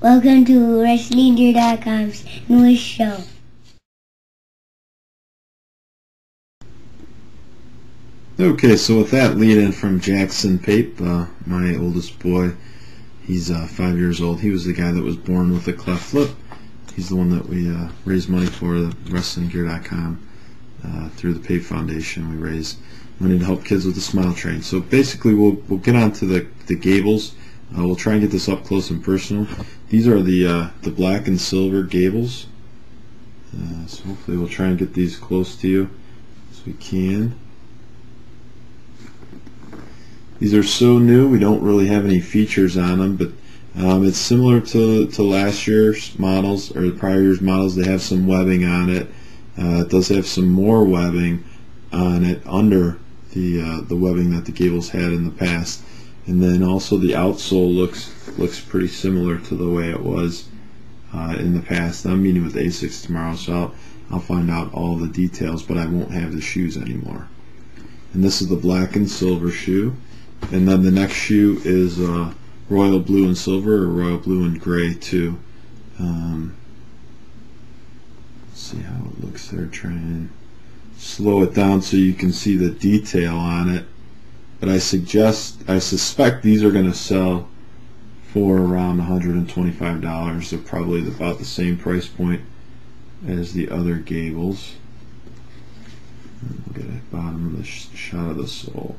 Welcome to WrestlingGear.com's newest show. Okay, so with that lead-in from Jackson Pape, my oldest boy, he's 5 years old. He was the guy that was born with a cleft lip. He's the one that we raised money for, WrestlingGear.com, through the Pape Foundation. We raise money to help kids with the Smile Train. So basically, we'll get on to the Gables. We'll try and get this up close and personal. These are the black and silver Gables. So hopefully we'll try and get these close to you as we can. These are so new, we don't really have any features on them, but it's similar to last year's models or the prior year's models. They have some webbing on it. It does have some more webbing on it under the webbing that the Gables had in the past. And then also the outsole looks pretty similar to the way it was in the past. I'm meeting with Asics tomorrow, so I'll find out all the details, but I won't have the shoes anymore. And this is the black and silver shoe. And then the next shoe is royal blue and silver, or royal blue and gray too. Let's see how it looks there. Try and slow it down so you can see the detail on it. But I suspect these are going to sell for around $125. They're probably about the same price point as the other Gables. Look at the bottom of the shot of the sole.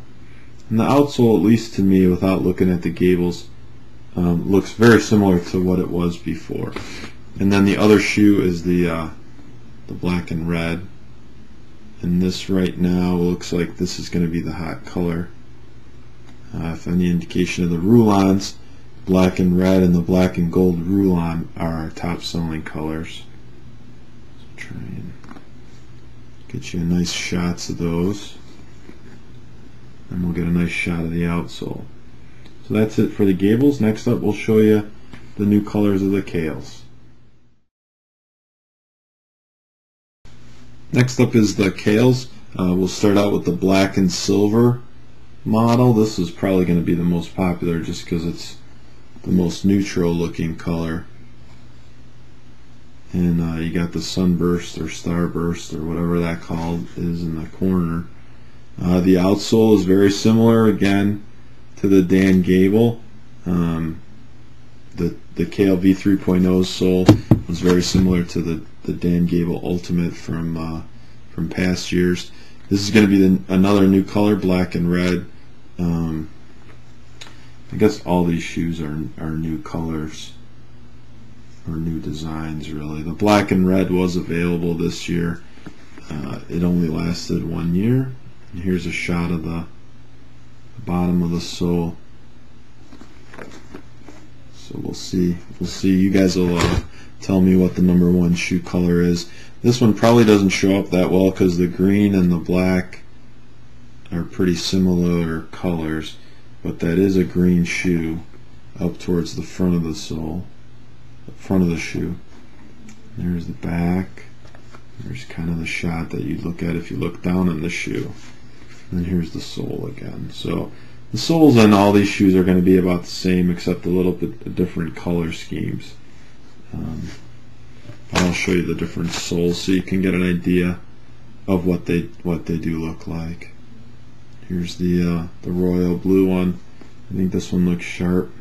And the outsole, at least to me, without looking at the Gables, looks very similar to what it was before. And then the other shoe is the black and red. And this right now looks like this is going to be the hot color. If any indication of the Rulons, black and red and the black and gold Rulon are our top selling colors. So try and get you nice shots of those. And we'll get a nice shot of the outsole. So that's it for the Gables. Next up, we'll show you the new colors of the Caels. Next up is the Caels. We'll start out with the black and silver model. This is probably going to be the most popular just because it's the most neutral looking color. And you got the sunburst or starburst or whatever that called is in the corner. The outsole is very similar again to the Dan Gable. The Cael V3.0 sole was very similar to the Dan Gable Ultimate from past years. This is going to be another new color, black and red. I guess all these shoes are new colors or new designs really. The black and red was available this year. It only lasted 1 year. And here's a shot of the bottom of the sole. So we'll see. You guys will tell me what the #1 shoe color is. This one probably doesn't show up that well because the green and the black are pretty similar colors, but that is a green shoe up towards the front of the sole, the front of the shoe. There's the back. There's kind of the shot that you'd look at if you look down on the shoe. And here's the sole again. So the soles on all these shoes are going to be about the same, except a little bit different color schemes. I'll show you the different soles so you can get an idea of what they do look like. Here's the royal blue one. I think this one looks sharp.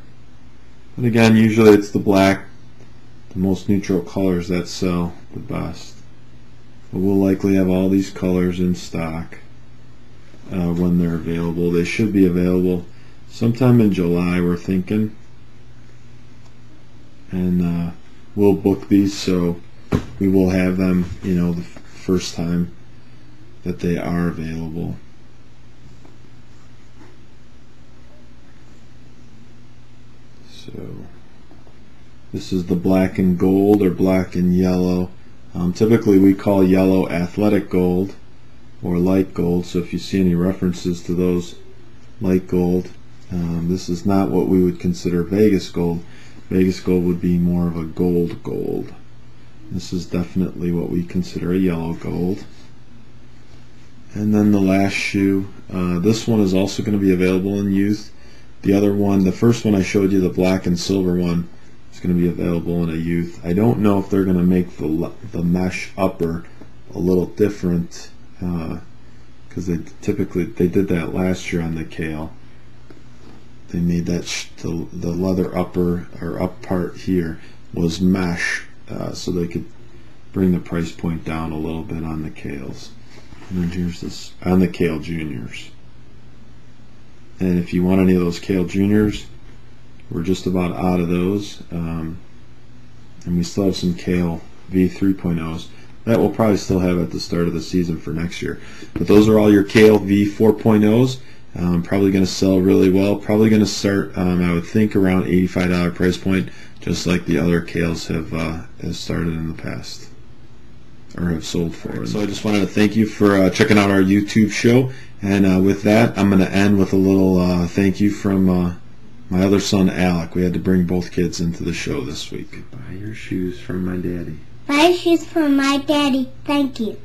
But again, usually it's the black, the most neutral colors that sell the best. But we'll likely have all these colors in stock when they're available. They should be available sometime in July, we're thinking. And we'll book these so we will have them, the first time that they are available. So this is the black and gold or black and yellow. Typically we call yellow athletic gold or light gold, so if you see any references to those light gold, this is not what we would consider Vegas gold. Vegas gold would be more of a gold. This is definitely what we consider a yellow gold. And then the last shoe, this one is also going to be available in youth. The other one, the first one I showed you, the black and silver one, is going to be available in a youth. I don't know if they're going to make the mesh upper a little different, because they did that last year on the Cael. They made that the leather upper or up part here was mesh, so they could bring the price point down a little bit on the Caels. And then here's this on the Cael Juniors. And if you want any of those Cael Juniors, we're just about out of those, and we still have some Cael V 3.0s that we'll probably still have at the start of the season for next year. But those are all your Cael V 4.0s. Probably going to sell really well. Probably going to start, I would think, around $85 price point, just like the other Caels have started in the past, or have sold for. So I just wanted to thank you for checking out our YouTube show, and with that, I'm going to end with a little thank you from my other son, Alec. We had to bring both kids into the show this week. Buy your shoes from my daddy. Buy shoes from my daddy. Thank you.